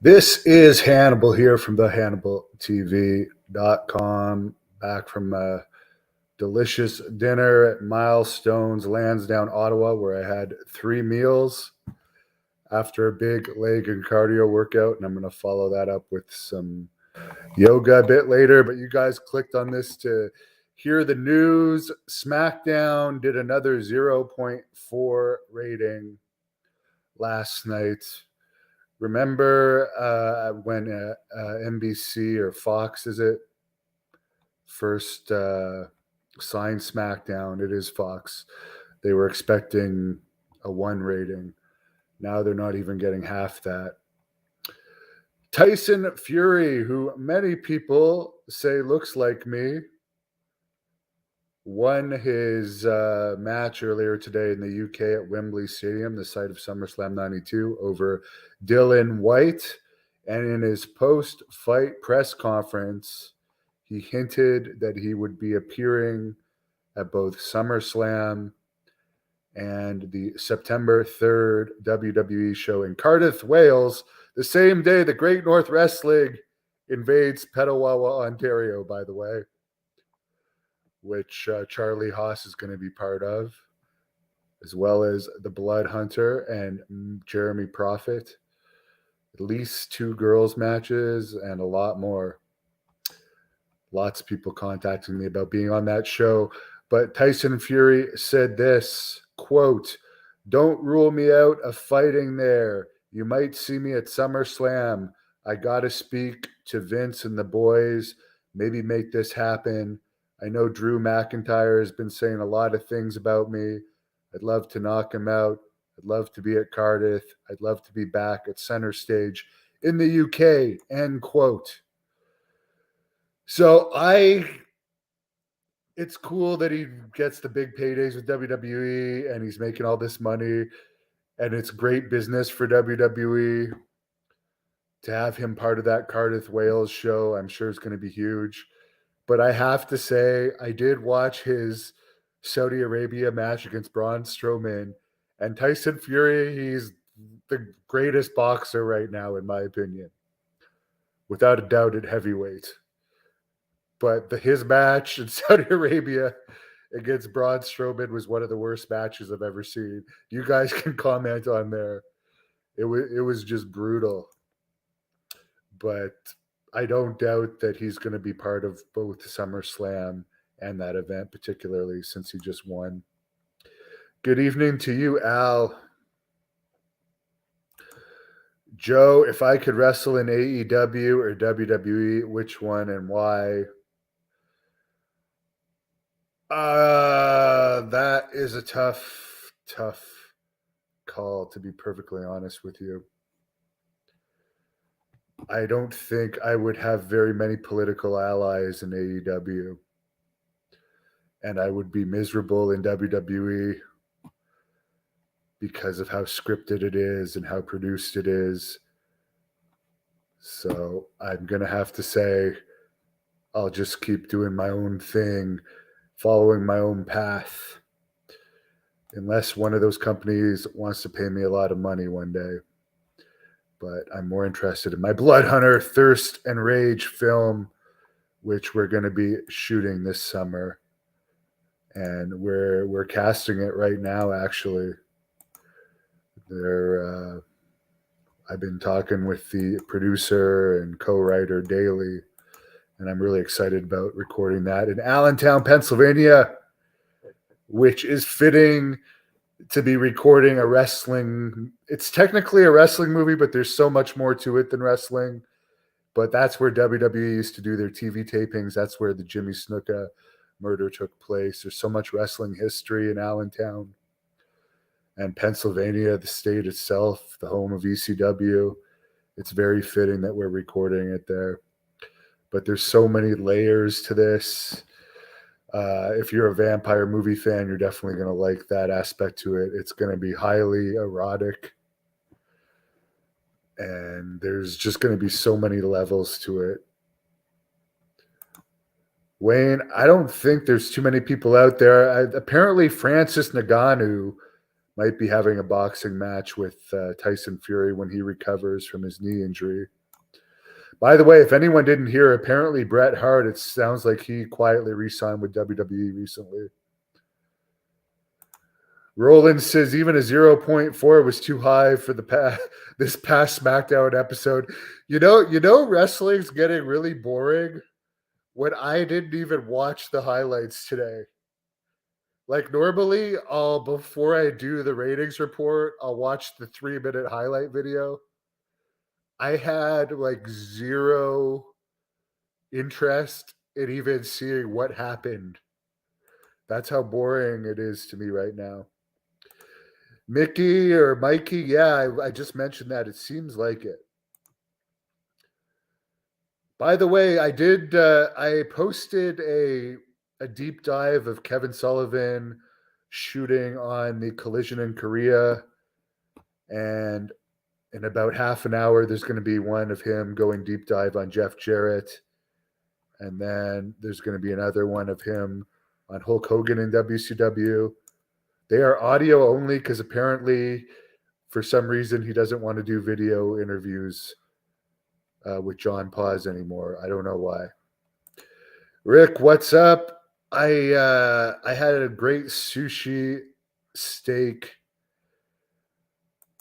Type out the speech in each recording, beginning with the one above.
This is Hannibal here from the HannibalTV.com, back from a delicious dinner at Milestones Lansdowne, Ottawa, where I had 3 meals after a big leg and cardio workout, and I'm going to follow that up with some yoga a bit later. But you guys clicked on this to hear the news. Smacdown did another 0.4 rating last night. Remember when NBC or Fox, is it, first signed SmackDown? It is Fox. They were expecting a 1 rating. Now they're not even getting half that. Tyson Fury, who many people say looks like me, won his match earlier today in the UK at Wembley Stadium, the site of SummerSlam 92, over Dylan White. And in his post-fight press conference, he hinted that he would be appearing at both SummerSlam and the September 3rd WWE show in Cardiff, Wales, the same day the Great North Wrestling invades Petawawa, Ontario, by the way, which Charlie Haas is going to be part of, as well as the Blood Hunter and Jeremy Prophet. At least 2 girls matches and a lot more. Lots of people contacting me about being on that show. But Tyson Fury said this, quote, "Don't rule me out of fighting there. You might see me at SummerSlam. I got to speak to Vince and the boys, maybe make this happen. I know Drew McIntyre has been saying a lot of things about me. I'd love to knock him out. I'd love to be at Cardiff. I'd love to be back at center stage in the UK," end quote. So it's cool that he gets the big paydays with WWE and he's making all this money, and it's great business for WWE to have him part of that Cardiff, Wales show. I'm sure it's going to be huge. But I have to say, I did watch his Saudi Arabia match against Braun Strowman, and Tyson Fury, he's the greatest boxer right now, in my opinion, without a doubt, at heavyweight. But his match in Saudi Arabia against Braun Strowman was one of the worst matches I've ever seen. You guys can comment on there. It was just brutal. But I don't doubt that he's going to be part of both SummerSlam and that event, particularly since he just won. Good evening to you, Al. Joe, if I could wrestle in AEW or WWE, which one and why? That is a tough call, to be perfectly honest with you. I don't think I would have very many political allies in AEW, and I would be miserable in WWE because of how scripted it is and how produced it is. So I'm going to have to say I'll just keep doing my own thing, following my own path, unless one of those companies wants to pay me a lot of money one day. But I'm more interested in my Blood Hunter Thirst and Rage film, which we're going to be shooting this summer. And we're casting it right now, actually. I've been talking with the producer and co-writer Daly, and I'm really excited about recording that in Allentown, Pennsylvania, which is fitting to be recording a wrestling. It's technically a wrestling movie, but there's so much more to it than wrestling. But that's where WWE used to do their TV tapings. That's where the Jimmy Snuka murder took place. There's so much wrestling history in Allentown. And Pennsylvania, the state itself, the home of ECW, it's very fitting that we're recording it there. But there's so many layers to this. If you're a vampire movie fan, you're definitely going to like that aspect to it. It's going to be highly erotic. And there's just going to be so many levels to it. Wayne, I don't think there's too many people out there. Apparently, Francis Ngannou, might be having a boxing match with Tyson Fury when he recovers from his knee injury. By the way, if anyone didn't hear, apparently Bret Hart, it sounds like he quietly re-signed with WWE recently. Roland says even a 0.4 was too high for this past SmackDown episode. You know, wrestling's getting really boring when I didn't even watch the highlights today. Like normally, before I do the ratings report, I'll watch the 3-minute highlight video. I had like zero interest in even seeing what happened. That's how boring it is to me right now. Mickey or Mikey, yeah, I just mentioned that. It seems like it. By the way, I posted a deep dive of Kevin Sullivan shooting on the collision in Korea. And in about half an hour, there's going to be one of him going deep dive on Jeff Jarrett. And then there's going to be another one of him on Hulk Hogan in WCW. They are audio only because apparently, for some reason, he doesn't want to do video interviews with John Paz anymore. I don't know why. Rick, what's up? I had a great sushi, steak,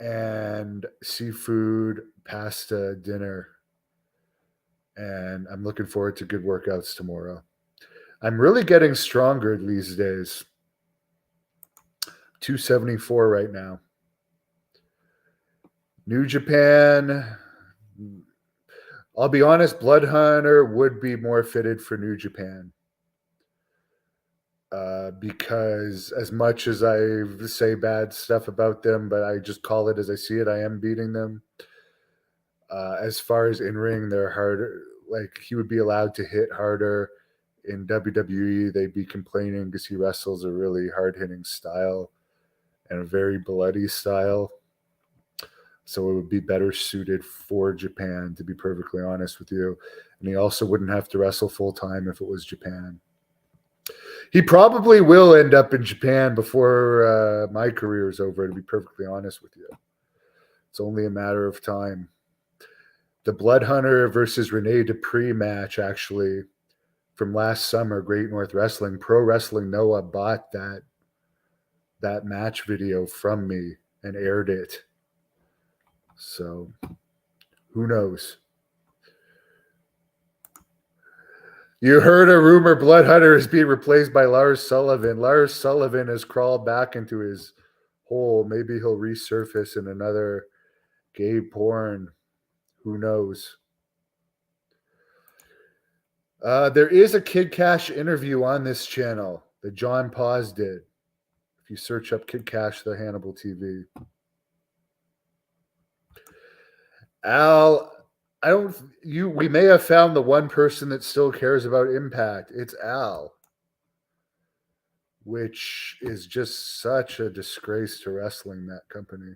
and seafood pasta dinner, and I'm looking forward to good workouts tomorrow. I'm really getting stronger these days. 274 right now. New Japan. I'll be honest, Blood Hunter would be more fitted for New Japan. Because as much as I say bad stuff about them, but I just call it as I see it, I am beating them. As far as in-ring, they're harder. Like, he would be allowed to hit harder. In WWE, they'd be complaining because he wrestles a really hard-hitting style and a very bloody style. So it would be better suited for Japan, to be perfectly honest with you. And he also wouldn't have to wrestle full-time if it was Japan. He probably will end up in Japan before my career is over, to be perfectly honest with you. It's only a matter of time. The Blood Hunter versus Rene Dupree match, actually, from last summer, Great North Wrestling, Pro Wrestling Noah bought that match video from me and aired it. So, who knows? You heard a rumor Blood Hunter is being replaced by Lars Sullivan. Lars Sullivan has crawled back into his hole. Maybe he'll resurface in another gay porn. Who knows? There is a Kid Cash interview on this channel that John Paz did. If you search up Kid Cash, the Hannibal TV. Al, we may have found the one person that still cares about Impact. It's Al, which is just such a disgrace to wrestling, that company.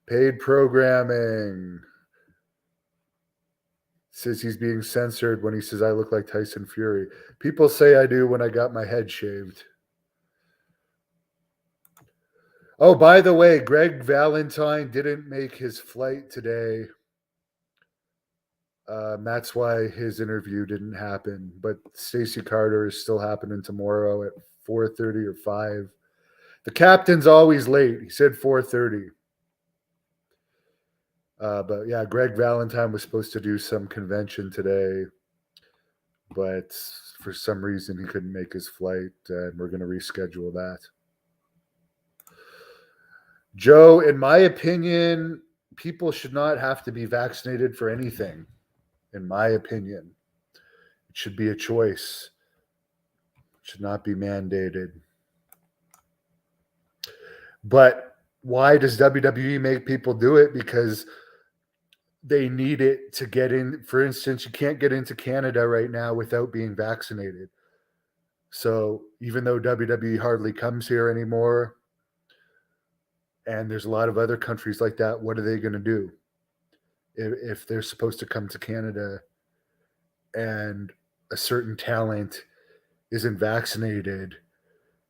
Paid programming. Says he's being censored when he says I look like Tyson Fury. People say I do when I got my head shaved. Oh, by the way, Greg Valentine didn't make his flight today. That's why his interview didn't happen. But Stacey Carter is still happening tomorrow at 4:30 or 5. The captain's always late. He said 4:30. But yeah, Greg Valentine was supposed to do some convention today, but for some reason he couldn't make his flight, and we're going to reschedule that. Joe, in my opinion, people should not have to be vaccinated for anything. In my opinion, it should be a choice. It should not be mandated. But why does WWE make people do it? Because they need it to get in. For instance, you can't get into Canada right now without being vaccinated. So even though WWE hardly comes here anymore, and there's a lot of other countries like that, what are they going to do if they're supposed to come to Canada and a certain talent isn't vaccinated?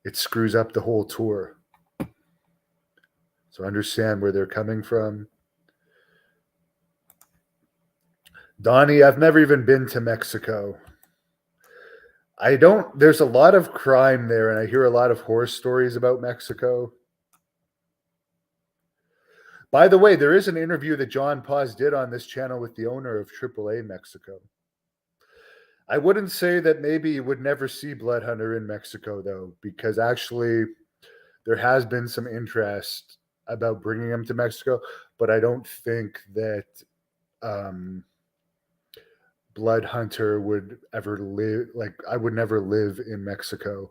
it screws up the whole tour. So understand where they're coming from. Donnie, I've never even been to Mexico. There's a lot of crime there, and I hear a lot of horror stories about Mexico. By the way, there is an interview that John Paz did on this channel with the owner of AAA Mexico. I wouldn't say that maybe you would never see Blood Hunter in Mexico, though, because actually there has been some interest about bringing him to Mexico, but I don't think that Blood Hunter would ever live. Like, I would never live in Mexico.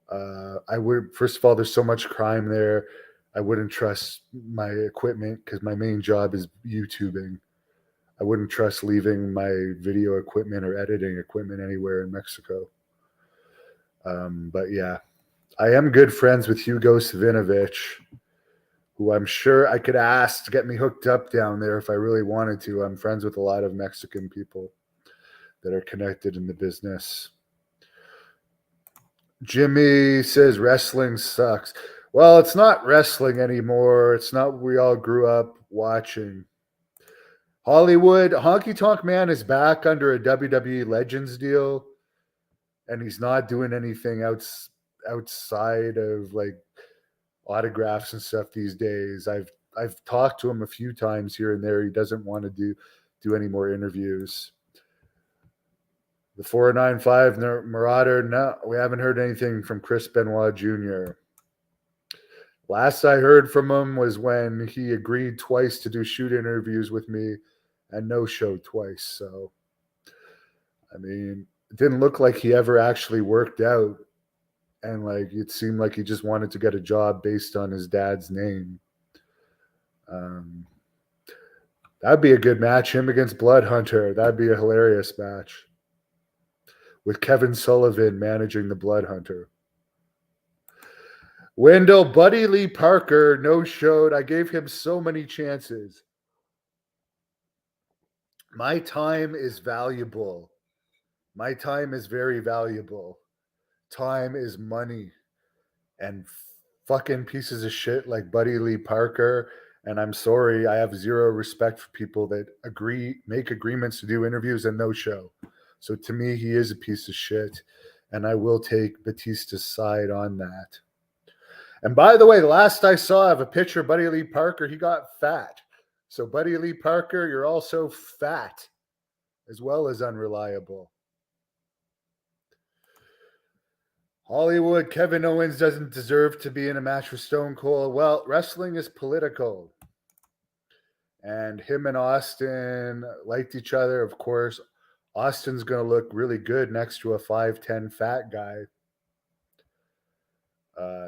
First of all, there's so much crime there. I wouldn't trust my equipment because my main job is YouTubing. I wouldn't trust leaving my video equipment or editing equipment anywhere in Mexico. But yeah, I am good friends with Hugo Savinovich, who I'm sure I could ask to get me hooked up down there if I really wanted to. I'm friends with a lot of Mexican people that are connected in the business. Jimmy says wrestling sucks. Well, it's not wrestling anymore. It's not what we all grew up watching. Hollywood, Honky Tonk Man is back under a WWE Legends deal, and he's not doing anything outside of like autographs and stuff these days. I've talked to him a few times here and there. He doesn't want to do any more interviews. The 495 Marauder, no, we haven't heard anything from Chris Benoit Jr. Last I heard from him was when he agreed twice to do shoot interviews with me and no showed twice. So, I mean, it didn't look like he ever actually worked out. And like, it seemed like he just wanted to get a job based on his dad's name. That'd be a good match. Him against Blood Hunter. That'd be a hilarious match. With Kevin Sullivan managing the Blood Hunter. Wendell, Buddy Lee Parker no-showed. I gave him so many chances. My time is valuable. My time is very valuable. Time is money. And fucking pieces of shit like Buddy Lee Parker. And I'm sorry, I have zero respect for people that make agreements to do interviews and no show. So to me, he is a piece of shit. And I will take Batista's side on that. And by the way, the last I saw of a picture of Buddy Lee Parker, he got fat. So Buddy Lee Parker, you're also fat as well as unreliable. Hollywood, Kevin Owens doesn't deserve to be in a match with Stone Cold. Well, wrestling is political. And him and Austin liked each other. Of course, Austin's going to look really good next to a 5'10" fat guy.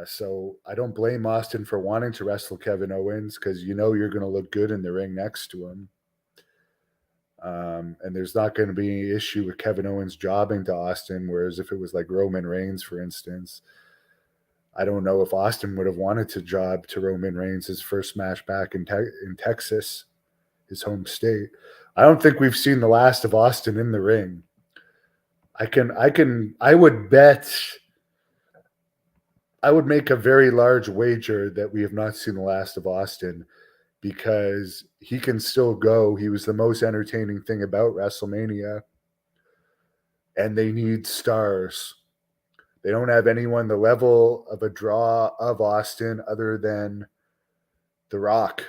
So I don't blame Austin for wanting to wrestle Kevin Owens because you know you're going to look good in the ring next to him. And there's not going to be any issue with Kevin Owens jobbing to Austin, whereas if it was like Roman Reigns, for instance, I don't know if Austin would have wanted to job to Roman Reigns his first match back in Texas, his home state. I don't think we've seen the last of Austin in the ring. I would make a very large wager that we have not seen the last of Austin because he can still go. He was the most entertaining thing about WrestleMania. And they need stars. They don't have anyone the level of a draw of Austin other than The Rock.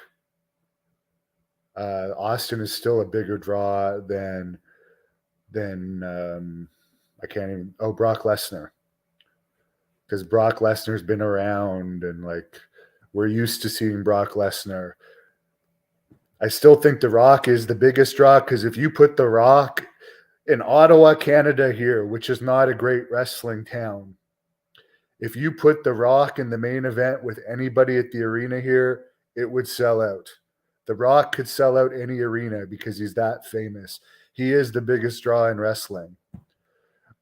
Austin is still a bigger draw than Brock Lesnar. Because Brock Lesnar's been around and like we're used to seeing Brock Lesnar. I still think The Rock is the biggest draw because if you put The Rock in Ottawa, Canada here, which is not a great wrestling town, if you put The Rock in the main event with anybody at the arena here, it would sell out. The Rock could sell out any arena because he's that famous. He is the biggest draw in wrestling.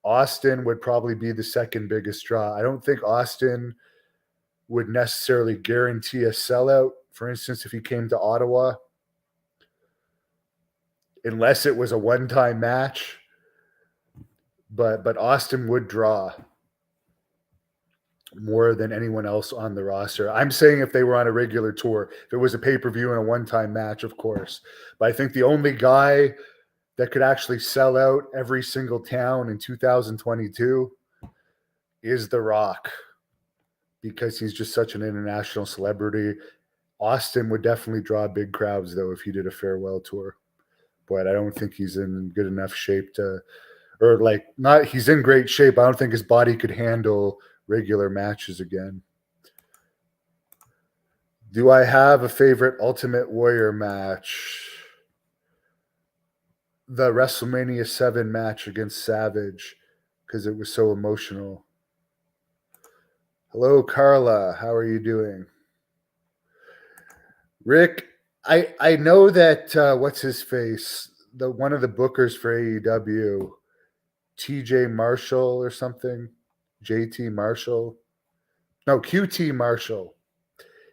Austin would probably be the second biggest draw. I don't think Austin would necessarily guarantee a sellout. For instance, if he came to Ottawa, unless it was a one-time match, but Austin would draw. more than anyone else on the roster. I'm saying if they were on a regular tour, if it was a pay-per-view and a one-time match, of course. But I think the only guy that could actually sell out every single town in 2022 is The Rock, because he's just such an international celebrity. Austin would definitely draw big crowds, though, if he did a farewell tour. But I don't think he's in good enough shape to, or like, not, he's in great shape. I don't think his body could handle regular matches again. Do I have a favorite Ultimate Warrior match? The WrestleMania 7 match against Savage, because it was so emotional. Hello, Carla. How are you doing? Rick, I know that what's his face, the one of the bookers for AEW, TJ Marshall or something, JT Marshall, no, QT Marshall.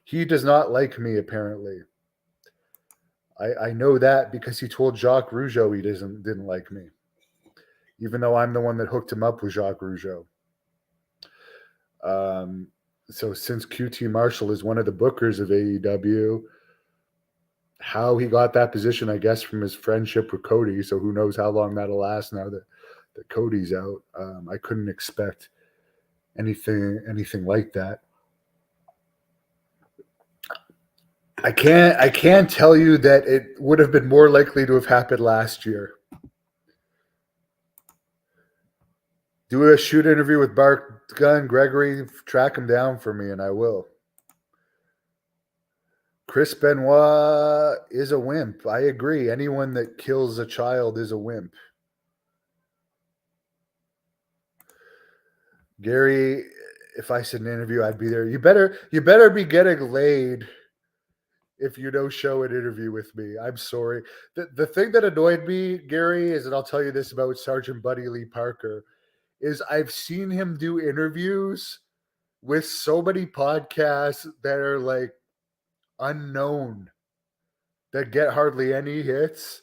He does not like me, apparently. I know that because he told Jacques Rougeau he didn't like me, even though I'm the one that hooked him up with Jacques Rougeau. So since QT Marshall is one of the bookers of AEW, how he got that position, I guess, from his friendship with Cody. So who knows how long that'll last now that Cody's out. I couldn't expect anything like that. I can't tell you that it would have been more likely to have happened last year. Do a shoot interview with Bart Gunn, Gregory, track him down for me, and I will. Chris Benoit is a wimp. I agree. Anyone that kills a child is a wimp. Gary, if I said an interview, I'd be there. You better be getting laid if you don't show an interview with me. I'm sorry. The thing that annoyed me, Gary, is, and I'll tell you this about Sergeant Buddy Lee Parker, is I've seen him do interviews with so many podcasts that are like unknown, that get hardly any hits,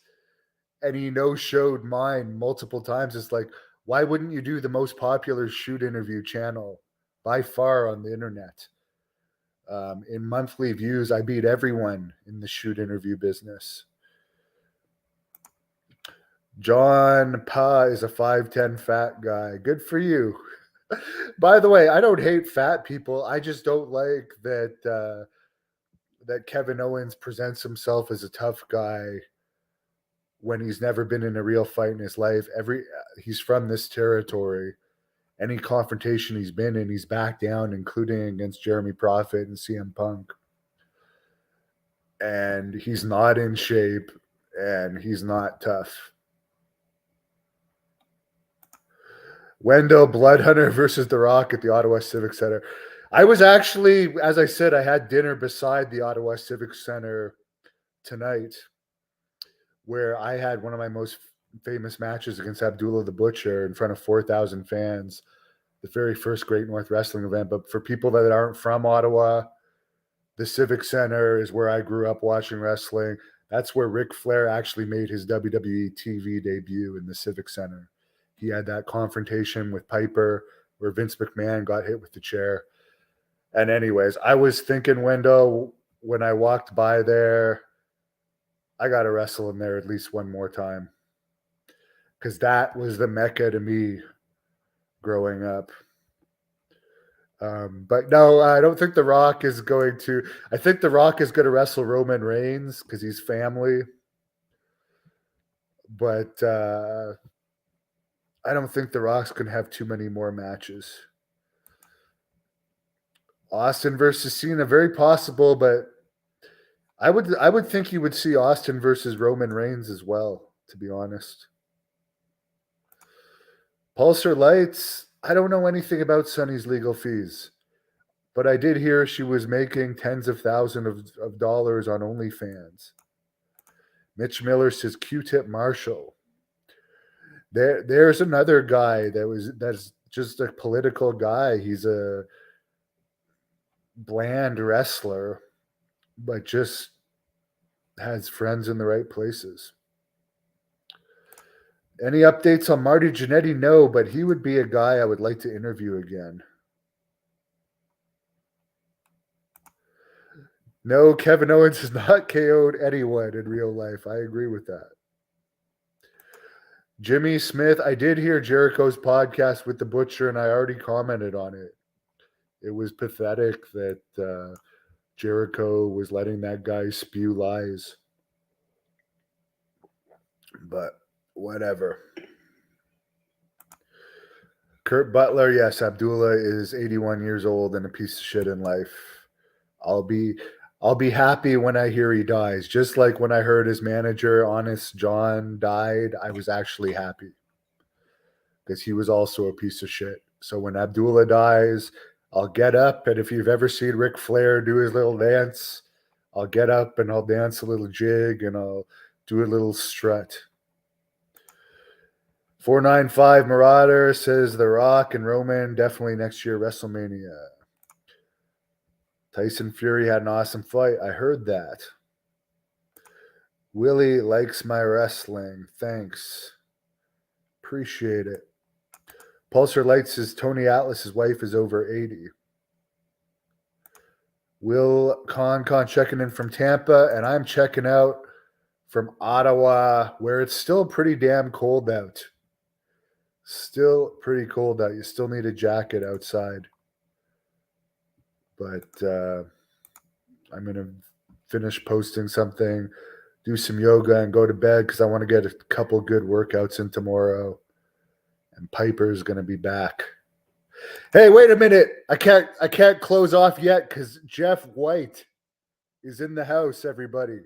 and he no-showed mine multiple times. It's like, why wouldn't you do the most popular shoot interview channel by far on the internet? In monthly views, I beat everyone in the shoot interview business. John Pa is a 5'10" fat guy. Good for you. By the way, I don't hate fat people. I just don't like that that Kevin Owens presents himself as a tough guy when he's never been in a real fight in his life. He's from this territory. Any confrontation he's been in, he's backed down, including against Jeremy Prophet and CM Punk. And he's not in shape, and he's not tough. Wendell Bloodhunter versus The Rock at the Ottawa Civic Center. I was actually, as I said, I had dinner beside the Ottawa Civic Center tonight, where I had one of my most famous matches against Abdullah the Butcher in front of 4,000 fans, the very first Great North Wrestling event. But for people that aren't from Ottawa, the Civic Center is where I grew up watching wrestling. That's where Ric Flair actually made his WWE TV debut, in the Civic Center. He had that confrontation with Piper where Vince McMahon got hit with the chair. And anyways, I was thinking, Wendell, when I walked by there, I got to wrestle in there at least one more time, because that was the Mecca to me growing up. But no, I don't think The Rock is going to. I think The Rock is going to wrestle Roman Reigns because he's family. But I don't think The Rock's going to have too many more matches. Austin versus Cena, very possible, but I would think you would see Austin versus Roman Reigns as well, to be honest. Pulsar Lights, I don't know anything about Sunny's legal fees, but I did hear she was making tens of thousands of dollars on OnlyFans. Mitch Miller says Q-Tip Marshall. There's another guy that's just a political guy. He's a bland wrestler, but just has friends in the right places. Any updates on Marty Jannetty? No, but he would be a guy I would like to interview again. No, Kevin Owens has not KO'd anyone in real life. I agree with that. Jimmy Smith, I did hear Jericho's podcast with the Butcher, and I already commented on it. It was pathetic that Jericho was letting that guy spew lies. But whatever. Kurt Butler, yes, Abdullah is 81 years old and a piece of shit in life. I'll be happy when I hear he dies. Just like when I heard his manager, Honest John, died, I was actually happy because he was also a piece of shit. So when Abdullah dies, I'll get up, and if you've ever seen Ric Flair do his little dance, I'll get up and I'll dance a little jig and I'll do a little strut. 495 Marauder says The Rock and Roman definitely next year WrestleMania. Tyson Fury had an awesome fight. I heard that. Willie likes my wrestling. Thanks. Appreciate it. Pulsar Lights says Tony Atlas's wife is over 80. Will Con checking in from Tampa, and I'm checking out from Ottawa, where it's still pretty damn cold out. Still pretty cold out. You still need a jacket outside. But I'm going to finish posting something, do some yoga, and go to bed because I want to get a couple good workouts in tomorrow. And Piper's going to be back. Hey, wait a minute. I can't close off yet because Jeff White is in the house, everybody.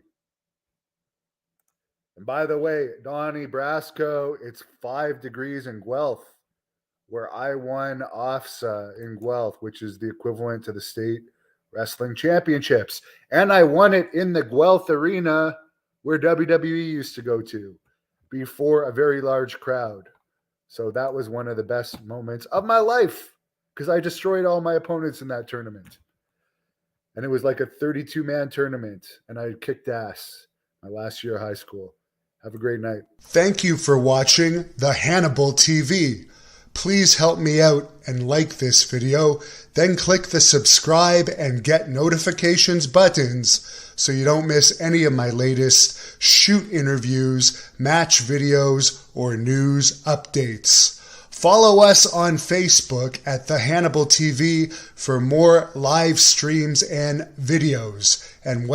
And by the way, Donnie Brasco, it's 5 degrees in Guelph, where I won OFSA in Guelph, which is the equivalent to the state wrestling championships. And I won it in the Guelph arena where WWE used to go to before a very large crowd. So that was one of the best moments of my life because I destroyed all my opponents in that tournament. And it was like a 32-man tournament, and I kicked ass my last year of high school. Have a great night. Thank you for watching The Hannibal TV. Please help me out and like this video, then click the subscribe and get notifications buttons so you don't miss any of my latest shoot interviews, match videos, or news updates. Follow us on Facebook at The Hannibal TV for more live streams and videos. And